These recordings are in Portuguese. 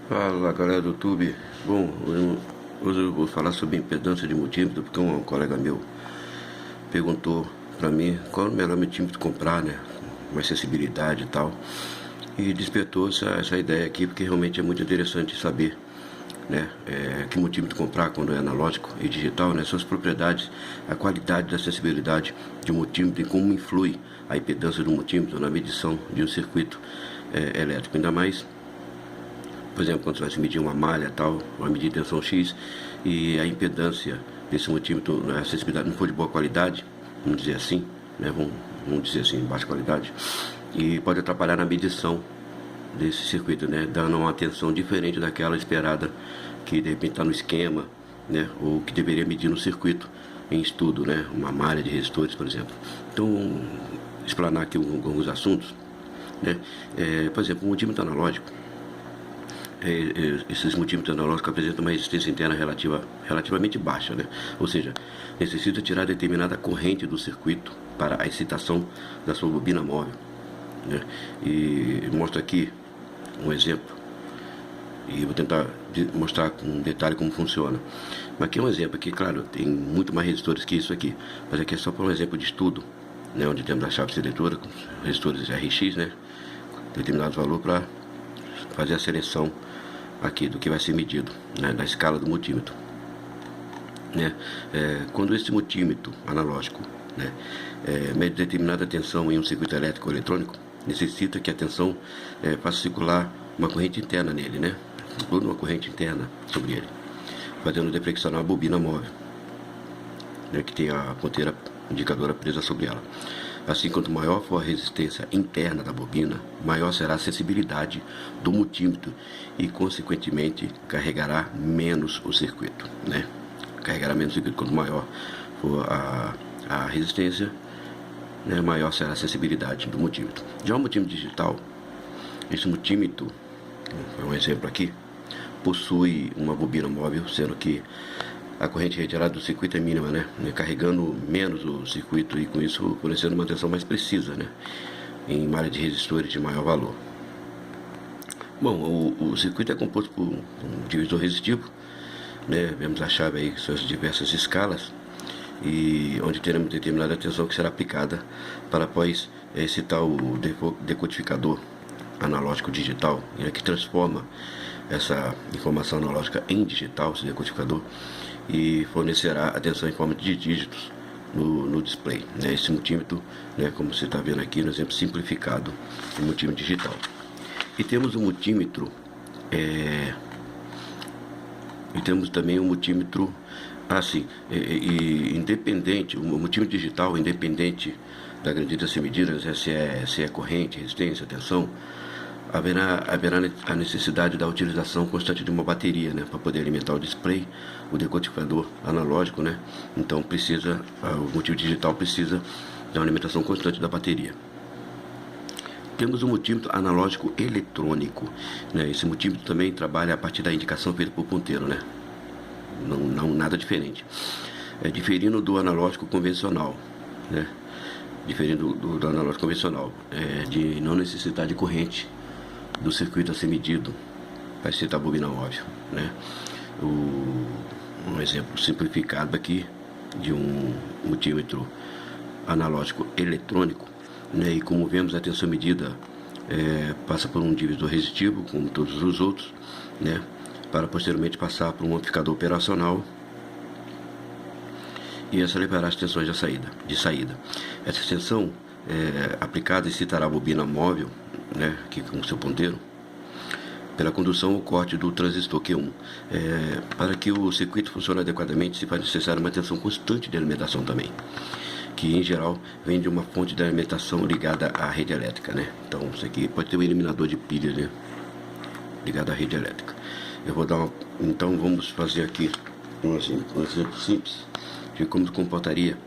Fala galera do YouTube. Bom, hoje eu vou falar sobre impedância de multímetro, porque um colega meu perguntou pra mim qual é o melhor multímetro comprar, né? Mais acessibilidade e tal. E despertou essa ideia aqui, porque realmente é muito interessante saber, né? Que multímetro comprar quando é analógico e digital, né? Suas propriedades, a qualidade da acessibilidade de um multímetro e como influi a impedância do multímetro na medição de um circuito elétrico. Ainda mais, por exemplo, quando você vai se medir uma malha tal, uma medir tensão X, e a impedância desse multímetro, a acessibilidade não for de boa qualidade, vamos dizer assim, né? Vamos dizer assim, baixa qualidade, e pode atrapalhar na medição desse circuito, né? Dando uma tensão diferente daquela esperada, que de repente está no esquema, né? Ou que deveria medir no circuito em estudo, né? Uma malha de resistores, por exemplo. Então, explanar aqui alguns assuntos, né? Por exemplo, um multímetro analógico, esses multímetros analógicos apresentam uma resistência interna relativamente baixa, né? Ou seja, necessita tirar determinada corrente do circuito para a excitação da sua bobina móvel, né? E mostro aqui um exemplo e vou tentar mostrar com detalhe como funciona. Mas aqui é um exemplo aqui, claro, tem muito mais resistores que isso aqui, mas aqui é só para um exemplo de estudo, né? Onde temos a chave seletora com resistores RX, né? Determinados valores para fazer a seleção aqui do que vai ser medido, né, na escala do multímetro, né? Quando esse multímetro analógico, né, mede determinada tensão em um circuito elétrico ou eletrônico, necessita que a tensão faça circular uma corrente interna nele, né? Toda uma corrente interna sobre ele, fazendo deflexionar a bobina móvel, né, que tem a ponteira indicadora presa sobre ela. Assim, quanto maior for a resistência interna da bobina, maior será a sensibilidade do multímetro e, consequentemente, carregará menos o circuito, né? Carregará menos o circuito. Quanto maior for a resistência, né, maior será a sensibilidade do multímetro. Já o multímetro digital, esse multímetro, é um exemplo aqui, possui uma bobina móvel, sendo que a corrente retirada do circuito é mínima, né? Carregando menos o circuito e com isso fornecendo uma tensão mais precisa, né? Em malha de resistores de maior valor. Bom, o circuito é composto por um divisor resistivo, né? Vemos a chave aí, suas diversas escalas, e onde teremos determinada tensão que será aplicada para após excitar o decodificador analógico digital, né? Que transforma essa informação analógica em digital, esse decodificador, e fornecerá a tensão em forma de dígitos no display, né? Esse multímetro, né, como você está vendo aqui no exemplo simplificado do multímetro digital. E temos o multímetro, e temos também o multímetro assim, independente, o multímetro digital independente da grandeza a ser medida, se é corrente, resistência, tensão. Haverá a necessidade da utilização constante de uma bateria, né, para poder alimentar o display, o decodificador analógico, né? Então o multímetro digital precisa de uma alimentação constante da bateria. Temos o multímetro analógico eletrônico, né? Esse multímetro também trabalha a partir da indicação feita por ponteiro, né? Não nada diferente. Diferindo do analógico convencional, né? Diferindo do analógico convencional, de não necessitar de corrente do circuito a ser medido para excitar a bobina móvel, né? Um exemplo simplificado aqui de um multímetro analógico eletrônico, né? E como vemos, a tensão medida passa por um divisor resistivo, como todos os outros, né? Para posteriormente passar por um amplificador operacional e acelerar as tensões de saída. Essa tensão aplicada excitará a bobina móvel, né, aqui com o seu ponteiro, pela condução ou corte do transistor Q1. Para que o circuito funcione adequadamente, se faz necessária uma tensão constante de alimentação também, que em geral vem de uma fonte de alimentação ligada à rede elétrica, né? Então isso aqui pode ter um eliminador de pilhas, né, ligado à rede elétrica. Então vamos fazer aqui um exemplo simples de como se comportaria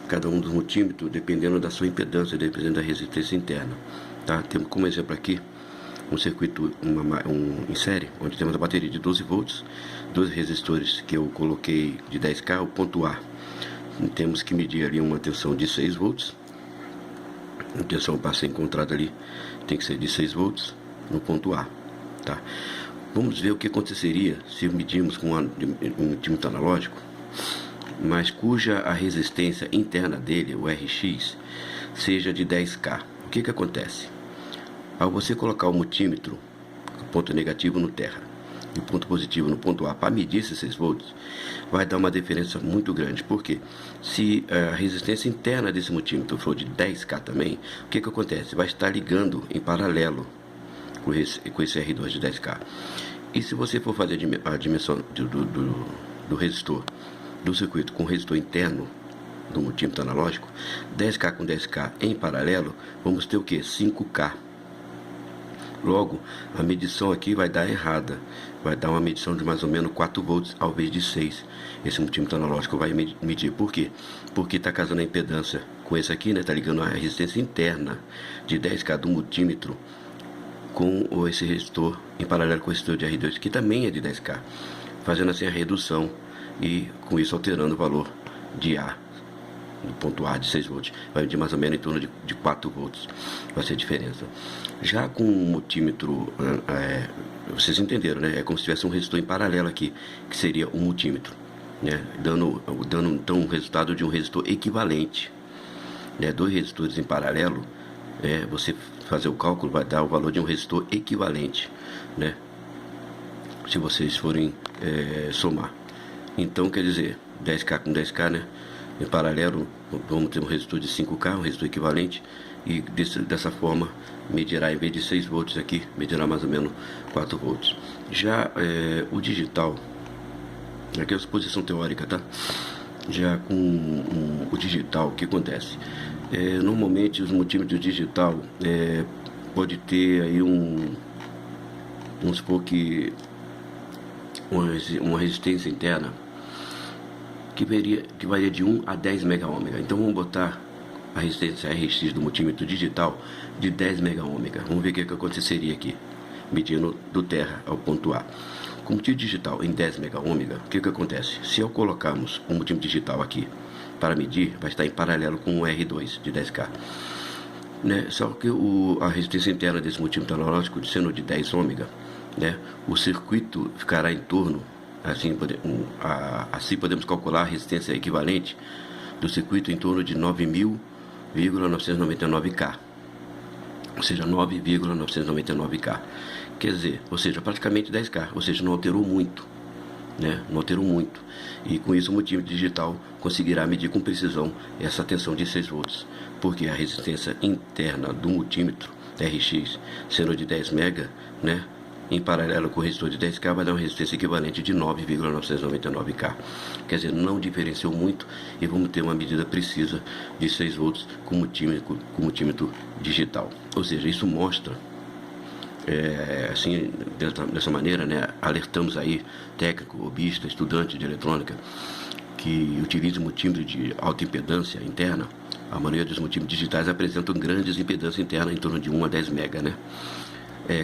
cada um dos multímetros dependendo da sua impedância, dependendo da resistência interna, tá? Temos como exemplo aqui um circuito em série, onde temos a bateria de 12 volts, dois resistores que eu coloquei de 10K, o ponto A. Temos que medir ali uma tensão de 6 volts, a tensão para ser encontrada ali tem que ser de 6 volts no ponto A, tá? Vamos ver o que aconteceria se medirmos com um multímetro analógico, mas cuja a resistência interna dele, o Rx, seja de 10K. O que acontece? Ao você colocar o multímetro, o ponto negativo no terra e o ponto positivo no ponto A, para medir esses 6 volts, vai dar uma diferença muito grande. Por quê? Se a resistência interna desse multímetro for de 10K também, o que acontece? Vai estar ligando em paralelo com esse R2 de 10K. E se você for fazer a dimensão do resistor, do circuito com o resistor interno do multímetro analógico, 10K com 10K em paralelo, vamos ter o que? 5K. Logo, a medição aqui vai dar errada. Vai dar uma medição de mais ou menos 4 volts ao invés de 6. Esse multímetro analógico vai medir. Por quê? Porque está casando a impedância com esse aqui, né? Está ligando a resistência interna de 10K do multímetro com esse resistor em paralelo com o resistor de R2, que também é de 10K. Fazendo assim a redução e com isso alterando o valor de A, do ponto A de 6 volts. Vai medir mais ou menos em torno de 4 volts. Vai ser a diferença. Já com o multímetro, vocês entenderam, né? É como se tivesse um resistor em paralelo aqui, que seria um multímetro, né? Dando então um resultado de um resistor equivalente, né? 2 resistores em paralelo, você fazer o cálculo vai dar o valor de um resistor equivalente, né? Se vocês forem somar. Então quer dizer, 10K com 10K, né? Em paralelo, vamos ter um resistor de 5K, um resistor equivalente, e dessa forma medirá, em vez de 6 volts aqui, medirá mais ou menos 4 volts. Já o digital, aqui é a suposição teórica, tá? Já com o digital, o que acontece? Normalmente os multímetros digital pode ter aí vamos supor que uma resistência interna que varia de 1 a 10 MΩ. Então vamos botar a resistência Rx do multímetro digital de 10 MΩ. Vamos ver o que aconteceria aqui, medindo do terra ao ponto A. Com o multímetro digital em 10 MΩ, o que acontece? Se ao colocarmos o multímetro digital aqui para medir, vai estar em paralelo com o R2 de 10K. Né? Só que a resistência interna desse multímetro analógico, sendo de 10 ômega, né? O circuito ficará em torno, assim podemos calcular a resistência equivalente do circuito em torno de 9.999K, ou seja, 9,999K. Quer dizer, ou seja, praticamente 10K, ou seja, não alterou muito, né? Não alterou muito. E com isso o multímetro digital conseguirá medir com precisão essa tensão de 6 volts, porque a resistência interna do multímetro Rx, sendo de 10 mega, né? Em paralelo com o resistor de 10K, vai dar uma resistência equivalente de 9,999K. Quer dizer, não diferenciou muito e vamos ter uma medida precisa de 6 volts com multímetro digital. Ou seja, isso mostra, assim, dessa maneira, né, alertamos aí técnico, hobbyista, estudante de eletrônica que utiliza multímetro de alta impedância interna. A maioria dos multímetros digitais apresentam grandes impedâncias internas em torno de 1 a 10 mega, né?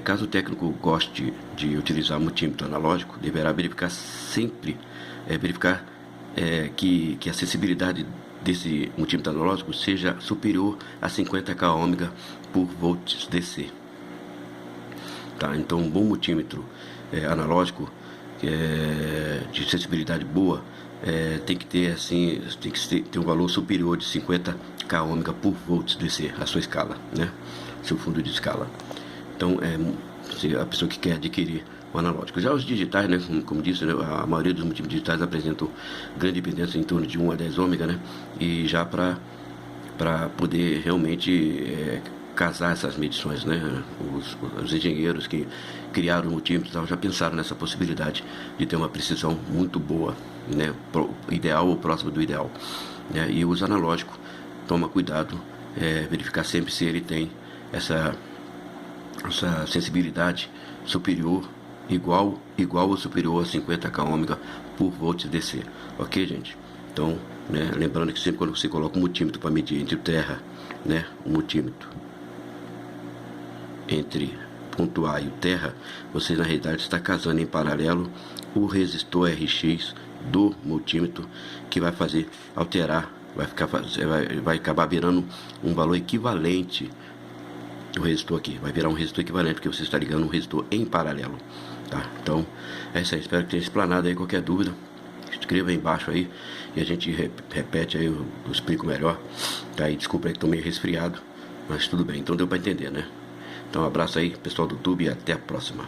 Caso o técnico goste de utilizar multímetro analógico, deverá verificar sempre que a sensibilidade desse multímetro analógico seja superior a 50K ômega por volts DC. Tá? Então, um bom multímetro analógico de sensibilidade boa tem que ter ter um valor superior de 50K ômega por volts DC, a sua escala, né? Seu fundo de escala. Então, a pessoa que quer adquirir o analógico. Já os digitais, né, como disse, né, a maioria dos multímetros digitais apresentam grande impedância em torno de 1 a 10 ômega, né? E já para poder realmente casar essas medições, né? Os engenheiros que criaram o multímetro já pensaram nessa possibilidade de ter uma precisão muito boa, né? Ideal ou próximo do ideal, né? E os analógicos, toma cuidado, verificar sempre se ele tem essa sensibilidade superior, igual ou superior a 50K ômega por volts DC. Ok, gente? Então, né, lembrando que sempre quando você coloca um multímetro para medir entre terra, né, um multímetro entre ponto A e o terra, você na realidade está casando em paralelo o resistor Rx do multímetro, que vai fazer alterar, vai acabar virando um valor equivalente. O resistor aqui vai virar um resistor equivalente, porque você está ligando um resistor em paralelo. tá? Então, é isso aí. Espero que tenha explanado aí qualquer dúvida. Escreva aí embaixo aí e a gente repete aí, eu explico melhor. Tá? E desculpa aí que tô meio resfriado, mas tudo bem. Então deu pra entender, né? Então, um abraço aí, pessoal do YouTube, e até a próxima.